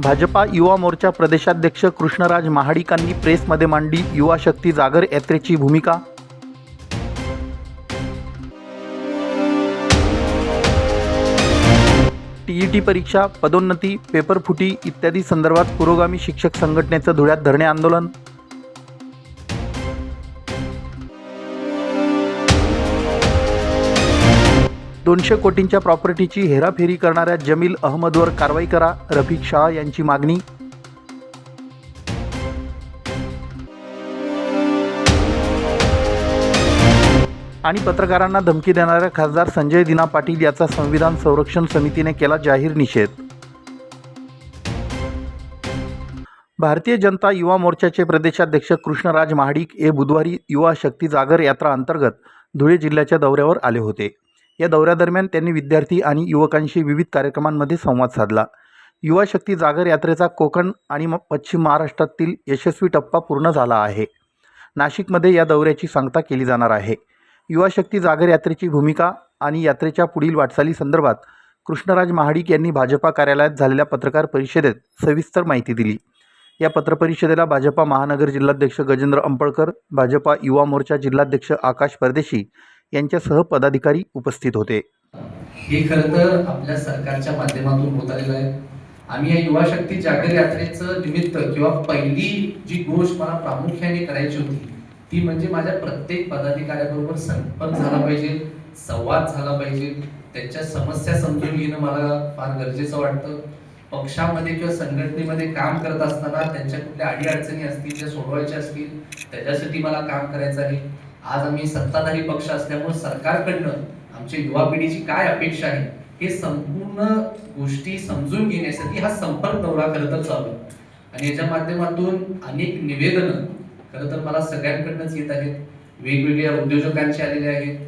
भाजपा युवा मोर्चा प्रदेशाध्यक्ष कृष्णराज महाडिकांनी प्रेसमध्ये मांडली युवा शक्ती जागर यात्रेची भूमिका। टीईटी परीक्षा, पदोन्नती, पेपरफुटी इत्यादी संदर्भात पुरोगामी शिक्षक संघटनेचं धुळ्यात धरणे आंदोलन। $200 कोटींच्या प्रॉपर्टीची हेराफेरी करणाऱ्या जमील अहमदवर कारवाई करा, रफिक शाह यांची मागणी। आणि पत्रकारांना धमकी देणाऱ्या खासदार संजय दिना पाटील याचा संविधान संरक्षण समितीने केला जाहीर निषेध। भारतीय जनता युवा मोर्चाचे प्रदेशाध्यक्ष कृष्णराज महाडिक हे बुधवारी युवा शक्ती जागर यात्रा अंतर्गत धुळे जिल्ह्याच्या दौऱ्यावर आले होते। या दौऱ्यादरम्यान त्यांनी विद्यार्थी आणि युवकांशी विविध कार्यक्रमांमध्ये संवाद साधला। युवा शक्ती जागर यात्रेचा कोकण आणि पश्चिम महाराष्ट्रातील यशस्वी टप्पा पूर्ण झाला आहे। नाशिकमध्ये या दौऱ्याची सांगता केली जाणार आहे। युवा शक्ती जागर यात्रेची भूमिका आणि यात्रेच्या पुढील वाटचालीसंदर्भात कृष्णराज महाडिक यांनी भाजपा कार्यालयात झालेल्या पत्रकार परिषदेत सविस्तर माहिती दिली। या पत्रपरिषदेला भाजपा महानगर जिल्हाध्यक्ष गजेंद्र अंपळकर, भाजपा युवा मोर्चा जिल्हाध्यक्ष आकाश परदेशी यांच्यासह पदाधिकारी उपस्थित होते। हे खरं तर आपल्या सरकारच्या माध्यमातून होत आलेलं आहे। आम्ही या युवा शक्ती जागर यात्रेचं निमित्त किंवा पहिली जी गोष्ट मला प्रामुख्याने करायची होती ती म्हणजे माझ्या प्रत्येक पदाधिकाऱ्याबरोबर संपर्क झाला पाहिजे, संवाद झाला पाहिजे, त्यांच्या समस्या समजून घेणं मला फार गरजेचं वाटतं। पक्षामध्ये किंवा संघटनेमध्ये काम करत असताना त्यांच्या कुठल्या अडीअडचणी असतील त्या सोडवायच्या असतील त्याच्यासाठी मला काम करायचं आहे। आज आम्ही सत्ताधारी पक्ष असल्यामुळे सरकारकडनं आमच्या युवा पिढीची काय अपेक्षा आहे हे संपूर्ण गोष्टी समजून घेण्यासाठी हा संपर्क दौरा खरं तर चालू आहे। आणि याच्या माध्यमातून अनेक निवेदनं खरं तर मला सगळ्यांकडनंच येत आहेत। वेगवेगळ्या उद्योजकांचे आलेले आहेत,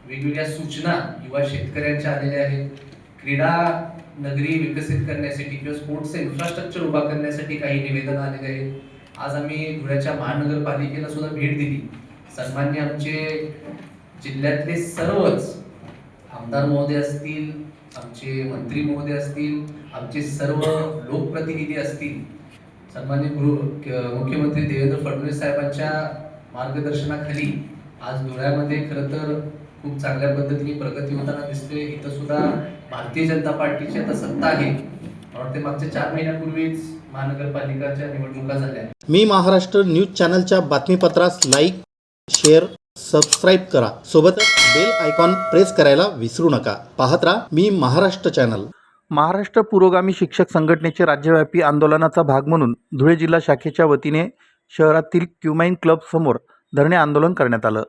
वेगवेगळ्या सूचना युवा शेतकऱ्यांच्या आलेल्या आहेत, क्रीडा नगरी विकसित करण्यासाठी किंवा स्पोर्ट्सचं इन्फ्रास्ट्रक्चर उभा करण्यासाठी काही निवेदनं आलेले आहेत। आज आम्ही धुळ्याच्या महानगरपालिकेला सुद्धा भेट दिली। सन्मान्य आमचे जिल्ह्यातले सर्वच आमदार महोदय असतील, आमचे मंत्री महोदय असतील, आमचे सर्व लोकप्रतिनिधी असतील, सन्मान्य मुख्यमंत्री देवेंद्र फडणवीस साहेबांच्या मार्गदर्शनाखाली आज धुळ्यामध्ये खरं तर खूप चांगल्या पद्धतीने प्रगती होताना दिसते। इथं सुद्धा भारतीय जनता पार्टीची आता सत्ता आहे। मला वाटते मागच्या 4 महिन्यापूर्वीच महानगरपालिकाच्या निवडणुका झाल्या। मी महाराष्ट्र न्यूज चॅनलच्या बातमीपत्रास लाईक, शेअर, सबस्क्राईब करा। सोबतच बेल आयकॉन प्रेस करायला विसरू नका। पाहत राहा मी महाराष्ट्र चॅनल। महाराष्ट्र पुरोगामी शिक्षक संघटनेचे राज्यव्यापी आंदोलनाचा भाग म्हणून धुळे जिल्हा शाखेच्या वतीने शहरातील क्युमाइन क्लब समोर धरणे आंदोलन करण्यात आलं।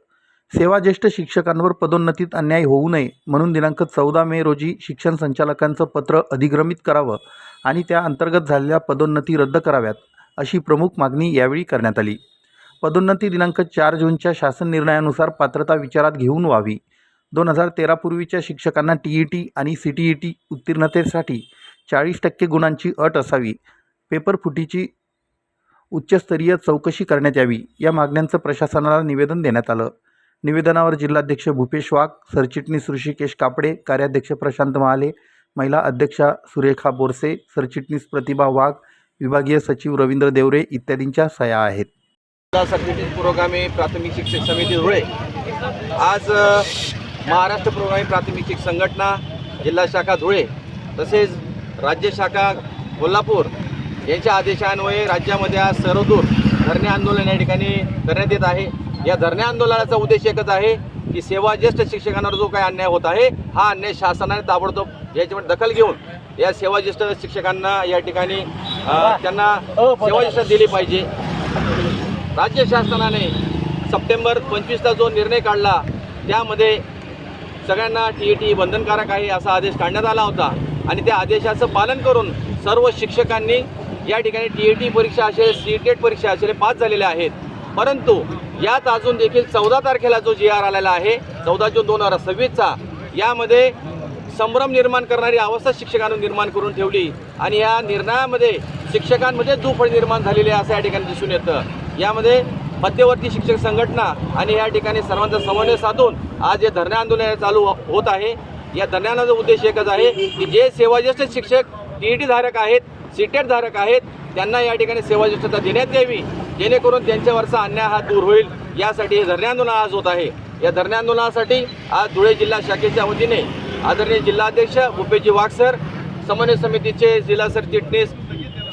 सेवाज्येष्ठ शिक्षकांवर पदोन्नतीत अन्याय होऊ नये म्हणून दिनांक 14 मे रोजी शिक्षण संचालकांचं पत्र अधिग्रमित करावं आणि त्या अंतर्गत झालेल्या पदोन्नती रद्द कराव्यात अशी प्रमुख मागणी यावेळी करण्यात आली। पदोन्नती दिनांक 4 जूनच्या शासन निर्णयानुसार पात्रता विचारात घेऊन व्हावी। 2013 पूर्वीच्या शिक्षकांना टीईटी आणि सीटीईटी उत्तीर्णतेसाठी 40% गुणांची अट असावी। पेपरफुटीची उच्चस्तरीय चौकशी करण्यात यावी या मागण्यांचं प्रशासनाला निवेदन देण्यात आलं। निवेदनावर जिल्हाध्यक्ष भूपेश वाघ, सरचिटणीस ऋषिकेश कापडे, कार्याध्यक्ष प्रशांत महाले, महिला अध्यक्षा सुरेखा बोरसे, सरचिटणीस प्रतिभा वाघ, विभागीय सचिव रवींद्र देवरे इत्यादींच्या सह्या आहेत। सरचिटणीस पुरोगामी प्राथमिक शिक्षक समिती धुळे आज महाराष्ट्र पुरोगामी प्राथमिक शिक्षक संघटना जिल्हा शाखा धुळे तसेच राज्य शाखा कोल्हापूर यांच्या आदेशान्वये राज्यामध्ये आज सर्वदूर धरणे आंदोलन या ठिकाणी करण्यात येत आहे। या धरणे आंदोलनाचा उद्देश एकच आहे की सेवाज्येष्ठ शिक्षकांवर जो काही अन्याय होत आहे हा अन्याय शासनाने ताबडतोब याच्यावर दखल घेऊन या सेवाज्येष्ठ शिक्षकांना या ठिकाणी त्यांना सेवाज्येष्ठ दिली पाहिजे। राज्य शासनाने सप्टेंबर 25ला जो निर्णय काढला त्यामध्ये सगळ्यांना टीईटी बंधनकारक आहे असा आदेश काढण्यात आला होता आणि त्या आदेशाचं पालन करून सर्व शिक्षकांनी या ठिकाणी टीईटी परीक्षा असेल, सीटेट परीक्षा असेल पास झालेले आहेत। परंतु यात अजून देखील 14 तारखेला जो GR आलेला आहे 14 जून 2026चा यामध्ये संभ्रम निर्माण करणारी अवस्था शिक्षकांनी निर्माण करून ठेवली आणि या निर्णयामध्ये शिक्षकांमध्ये दुफळ निर्माण झालेली असं या ठिकाणी दिसून येतं। यामध्ये मध्यवर्ती शिक्षक संघटना आणि या ठिकाणी सर्वांचा समन्वय साधून आज हे धरणे आंदोलन चालू होत आहे। या धरण्याचा उद्देश एकच आहे की जे सेवाज्येष्ठ शिक्षक टीईटी धारक आहेत सीटेट धारक आहेत त्यांना या ठिकाणी सेवाज्येष्ठता देण्यात यावी, जेणेकरून त्यांच्यावरचा अन्याय हा दूर होईल. यासाठी हे धरणे आंदोलन आज होत आहे. या धरणे आंदोलनासाठी आज धुळे जिल्हा शाखेच्या वतीने आदरणीय जिल्हाध्यक्ष भूपेजी वाघ सर, समन्वय समितीचे जिल्हा सरचिटणीस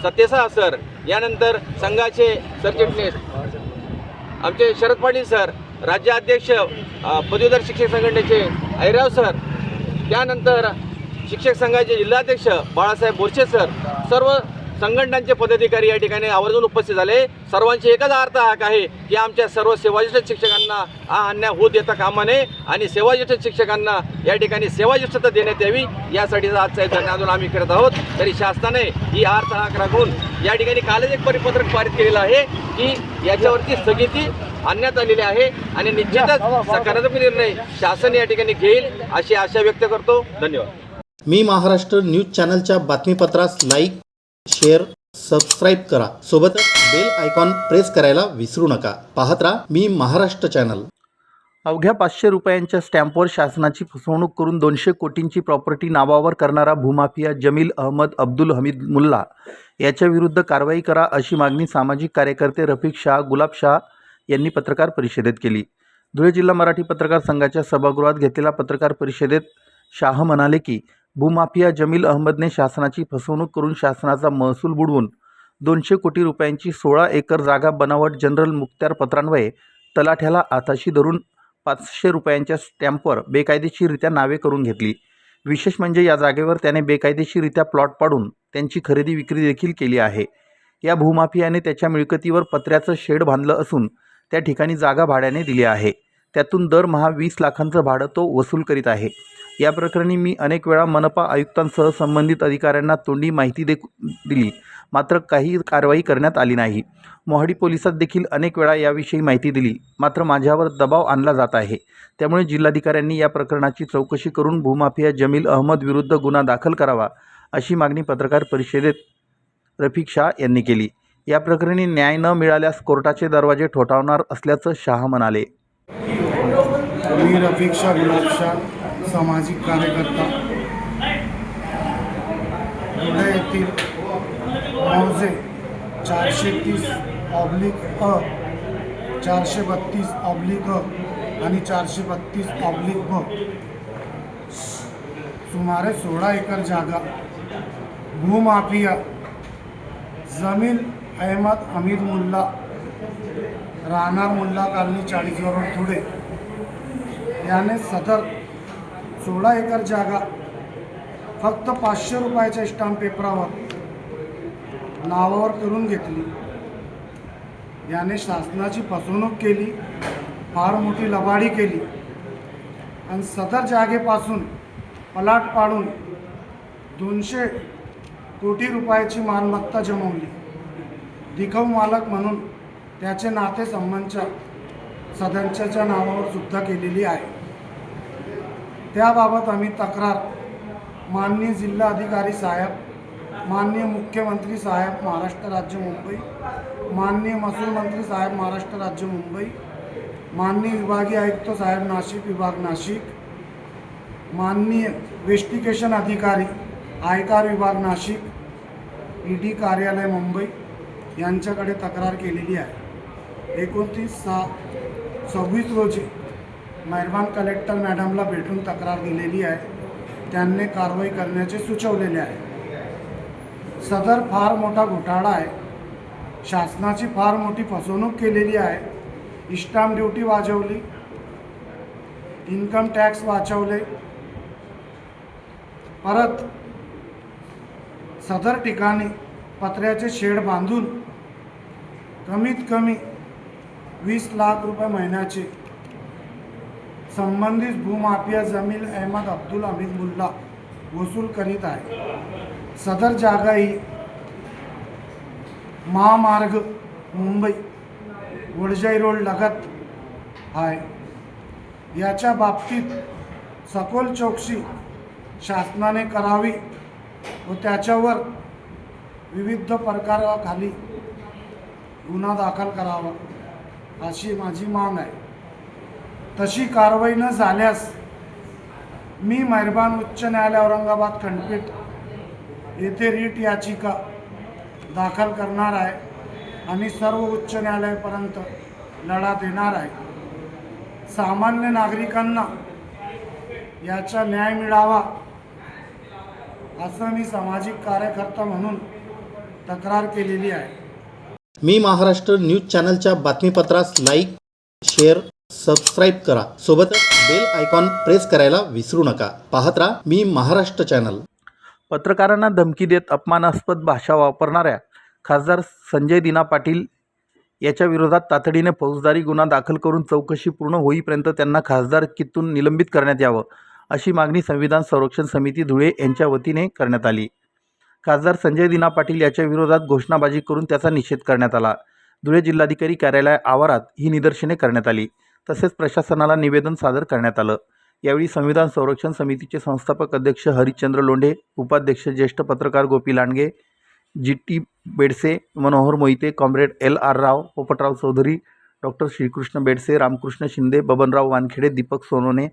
सत्यसा सर, यानंतर संघाचे सरचिटणीस आमचे शरद पाटील सर, राज्याध्यक्ष पदवीधर शिक्षक संघटनेचे ऐराव सर, त्यानंतर शिक्षक संघाचे जिल्हाध्यक्ष बाळासाहेब बोरसे सर, सर्व संघटनांचे पदाधिकारी या ठिकाणी आवर्जून उपस्थित झाले. सर्वांची एकच अर्थ हाक आहे की आमच्या सर्व सेवाज्येष्ठ शिक्षकांना हा अन्याय होऊ देता कामा नये आणि सेवाज्येष्ठ शिक्षकांना या ठिकाणी सेवाज्येष्ठता देण्यात यावी, यासाठी आजचं हे धरणे आंदोलन आम्ही करत आहोत. तरी शासनाने ही अर्थ हाक राखून या ठिकाणी कालच एक परिपत्रक पारित केलेलं आहे की याच्यावरती स्थगिती आणण्यात आलेली आहे आणि निश्चितच सकारात्मक निर्णय शासन या ठिकाणी घेईल अशी आशा व्यक्त करतो. धन्यवाद. मी महाराष्ट्र न्यूज चॅनलच्या बातमीपत्रास लाईक, शेअर, सबस्क्राईब करा. सोबतच बेल आयकॉन प्रेस करायला विसरू नका. पाहत राहा मी महाराष्ट्र चॅनल. अवघ्या 500 रुपयांच्या स्टॅम्पवर शासनाची फसवणूक करून 200 कोटींची प्रॉपर्टी नावावर करणारा भूमाफिया जमील अहमद अब्दुल हमीद मुल्ला याच्याविरुद्ध कारवाई करा, अशी मागणी सामाजिक कार्यकर्ते रफिक शाह, गुलाब शाह यांनी पत्रकार परिषदेत केली. धुळे जिल्हा मराठी पत्रकार संघाच्या सभागृहात घेतलेल्या पत्रकार परिषदेत शाह म्हणाले की भूमाफिया जमील अहमदने शासनाची फसवणूक करून शासनाचा महसूल बुडवून 200 कोटी रुपयांची 16 एकर जागा बनावट जनरल मुक्त्यार पत्रान्वये तलाठ्याला हाताशी धरून 500 रुपयांच्या स्टॅम्पवर बेकायदेशीररित्या नावे करून घेतली. विशेष म्हणजे या जागेवर त्याने बेकायदेशीररित्या प्लॉट पाडून त्यांची खरेदी विक्री देखील केली आहे. या भूमाफियाने त्याच्या मिळकतीवर पत्र्याचं शेड बांधलं असून त्या ठिकाणी जागा भाड्याने दिली आहे. त्यातून दरमहा 20 लाखांचं भाडं तो वसूल करीत आहे. या प्रकरणी मी अनेक वेळा मनपा आयुक्तांसह संबंधित अधिकाऱ्यांना तोंडी माहिती दिली, मात्र काही कारवाई करण्यात आली नाही. मोहाडी पोलिसात देखील अनेक वेळा याविषयी माहिती दिली, मात्र माझ्यावर दबाव आणला जात आहे. त्यामुळे जिल्हाधिकाऱ्यांनी या प्रकरणाची चौकशी करून भूमाफिया जमील अहमद विरुद्ध गुन्हा दाखल करावा, अशी मागणी पत्रकार परिषदेत रफिक शाह यांनी केली. या प्रकरणी न्याय न मिळाल्यास कोर्टाचे दरवाजे ठोठावणार असल्याचं शाह म्हणाले. मी रफिक शाह, गुलाब शाह, सामाजिक कार्यकर्ता, धुळे येथील मौजे 430/अ, 432/अ आणि 432/ब सुमारे 16 एकर जागा भूमाफिया जमील अहमद हमीद मुल्ला, राहणार मुल्ला कॉलनी 40 रोड धुळे याने सदर 16 एकर जागा फक्त 500 रुपयाच्या स्टॅम्प पेपरावर नावावर करून घेतली. याने शासनाची फसवणूक केली, फार मोठी लबाडी केली आणि सदर जागेपासून पलाट पाडून 200 कोटी रुपयाची मालमत्ता जमवली. दिखव मालक म्हणून त्याचे नातेसंबंधच्या सदस्याच्या नावावर सुद्धा केलेली आहे. त्याबाबत आम्ही तक्रार माननीय जिल्हाधिकारी साहेब, माननीय मुख्यमंत्री साहेब महाराष्ट्र राज्य मुंबई, माननीय महसूल मंत्री साहेब महाराष्ट्र राज्य मुंबई, माननीय विभागीय आयुक्त साहेब नाशिक विभाग नाशिक, माननीय इन्व्हेस्टिगेशन अधिकारी आयकर विभाग नाशिक, ईडी कार्यालय मुंबई यांच्याकडे तक्रार केलेली आहे. 29/6/26 रोजी मेहरबान कलेक्टर मॅडमला भेटून तक्रार दिलेली आहे. त्यांनी कारवाई करण्याचे सुचवलेले आहे. सदर फार मोठा घोटाळा आहे. शासनाची फार मोठी फसवणूक केलेली आहे. स्टॅम्प ड्युटी वाजवली, इन्कम टॅक्स वाचवले, परत सदर ठिकाणी पत्र्याचे शेड बांधून कमीत कमी 20 लाख रुपये महिन्याचे संबंधित भूमाफिया जमील अहमद अब्दुल हमीद मुल्ला वसूल करीत आहे. सदर जागा ही महामार्ग मुंबई वडजाई रोड लगत आहे. याच्या बाबतीत सखोल चौकशी शासनाने करावी व त्याच्यावर विविध प्रकाराखाली गुन्हा दाखल करावा अशी माझी मागणी आहे. तशी कारवाई न झाल्यास मी मेहरबान उच्च न्यायालय औरंगाबाद खंडपीठ येथे रीट याचिका दाखल करणार आहे आणि सर्व उच्च न्यायालयापर्यंत लढा देणार आहे. सामान्य नागरिकांना याचा न्याय मिळावा असं मी सामाजिक कार्यकर्ता म्हणून तक्रार केलेली आहे. मी महाराष्ट्र न्यूज चॅनलच्या बातमीपत्रास लाईक, शेअर, सबस्क्राईब करा. सोबतच बेल आयकॉन प्रेस करायला विसरू नका. पाहत राहा मी महाराष्ट्र चॅनल. पत्रकारांना धमकी देत अपमानास्पद भाषा वापरणाऱ्या खासदार संजय दिना पाटील याच्या विरोधात तातडीने फौजदारी गुन्हा दाखल करून चौकशी पूर्ण होईपर्यंत त्यांना खासदारकीतून निलंबित करण्यात यावं अशी मागणी संविधान संरक्षण समिती धुळे यांच्या वतीने करण्यात आली. खासदार संजय दिना पाटील याच्या विरोधात घोषणाबाजी करून त्याचा निषेध करण्यात आला. धुळे जिल्हाधिकारी कार्यालय आवारात ही निदर्शने करण्यात आली. तसेच प्रशासनाला निवेदन सादर करण्यात आलं. यावेळी संविधान संरक्षण समितीचे संस्थापक अध्यक्ष हरिश्चंद्र लोंढे, उपाध्यक्ष ज्येष्ठ पत्रकार Gopi Landge, GT Bedse, Manohar Mohite, comrade LR Rao, Popatrao Chaudhari, doctor Shrikrishna Bedse, Ramkrishna Shinde, Babanrao Wankhede, Deepak Sonone,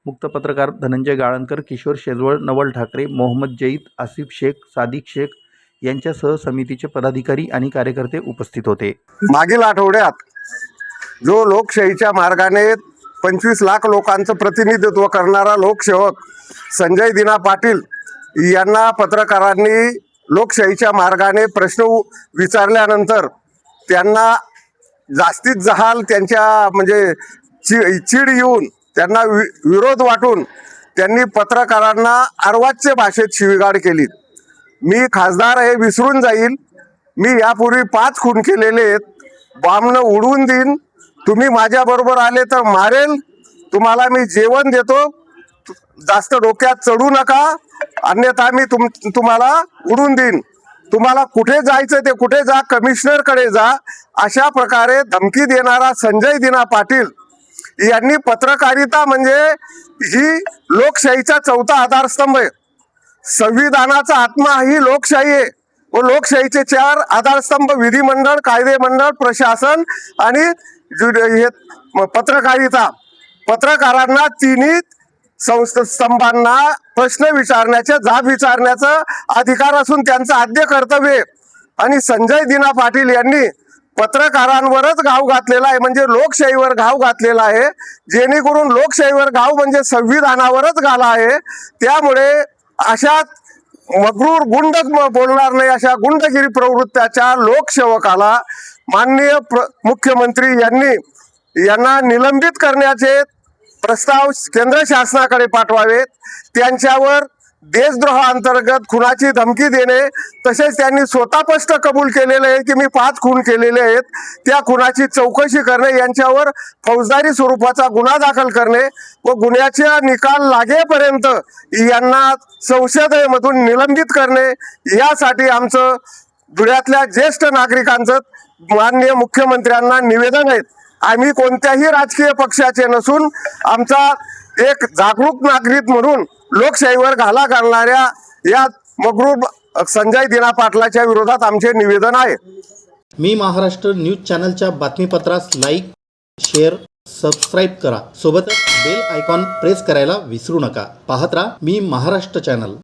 मुक्त पत्रकार धनंजय गाळणकर, किशोर शेजवळ, नवल ठाकरे, मोहम्मद जईद, आसिफ शेख, सादिक शेख यांच्यासह समितीचे पदाधिकारी आणि कार्यकर्ते उपस्थित होते. मागील आठवड्यात जो लोकशाहीच्या मार्गाने 25 लाख लोकांचं प्रतिनिधित्व करणारा लोकसेवक संजय दिना पाटील यांना पत्रकारांनी लोकशाहीच्या मार्गाने प्रश्न विचारल्यानंतर त्यांना जास्तीत जहाल त्यांच्या म्हणजे चीड येऊन त्यांना विरोध वाटून त्यांनी पत्रकारांना अर्वाच्य भाषेत शिवीगाळ केली. मी खासदार हे विसरून जाईल, मी यापूर्वी 5 खून केलेले आहेत, बॉम्बनं उडवून देईन, तुम्ही माझ्याबरोबर आले तर मारेल, तुम्हाला मी जेवण देतो, जास्त डोक्यात चढू नका, अन्यथा मी तुम्हाला उडून देईन, तुम्हाला कुठे जायचं ते कुठे जा, कमिशनरकडे जा, अशा प्रकारे धमकी देणारा संजय दिना पाटील यांनी पत्रकारिता म्हणजे ही लोकशाहीचा चौथा आधारस्तंभ आहे. संविधानाचा आत्मा ही लोकशाही आहे व लोकशाहीचे 4 आधारस्तंभ विधिमंडळ, कायदेमंडळ, प्रशासन आणि पत्रकारिता. पत्रकारांना तिन्ही स्तंभांना प्रश्न विचारण्याचे, जाब विचारण्याचा अधिकार असून त्यांचं आद्य कर्तव्य आहे. आणि संजय दिना पाटील यांनी पत्रकारांवरच घाव घातलेला आहे, म्हणजे लोकशाहीवर घाव घातलेला आहे, जेणेकरून लोकशाहीवर घाव म्हणजे संविधानावरच घाला आहे. त्यामुळे अशा मगरूर गुंड बोलणार नाही अशा गुंडगिरी प्रवृत्तीच्या लोकसेवकाला माननीय मुख्यमंत्री यांना निलंबित करण्याचे प्रस्ताव केंद्र शासनाकडे पाठवावेत. त्यांच्यावर देशद्रोह अंतर्गत खुनाची धमकी देणे, तसेच त्यांनी स्वतः स्पष्ट कबूल केलेले आहे की मी 5 खून केलेले आहेत, त्या खुनाची चौकशी करणे, यांच्यावर फौजदारी स्वरूपाचा गुन्हा दाखल करणे व गुन्ह्याचा निकाल लागेपर्यंत यांना संसदेमधून निलंबित करणे, यासाठी आमचं धुळ्यातल्या ज्येष्ठ नागरिकांचं माननीय मुख्यमंत्र्यांना निवेदन आहे. आम्ही कोणत्याही राजकीय पक्षाचे नसून आमचा एक जागरूक नागरिक म्हणून लोकशाहीवर घाला घालणाऱ्या या मगरूर संजय दिना पाटलाच्या विरोधात आमचे निवेदन आहे. मी महाराष्ट्र न्यूज चॅनलच्या बातमीपत्रास लाईक, शेअर, सबस्क्राईब करा. सोबतच बेल आयकॉन प्रेस करायला विसरू नका. पाहत राहा मी महाराष्ट्र चॅनल.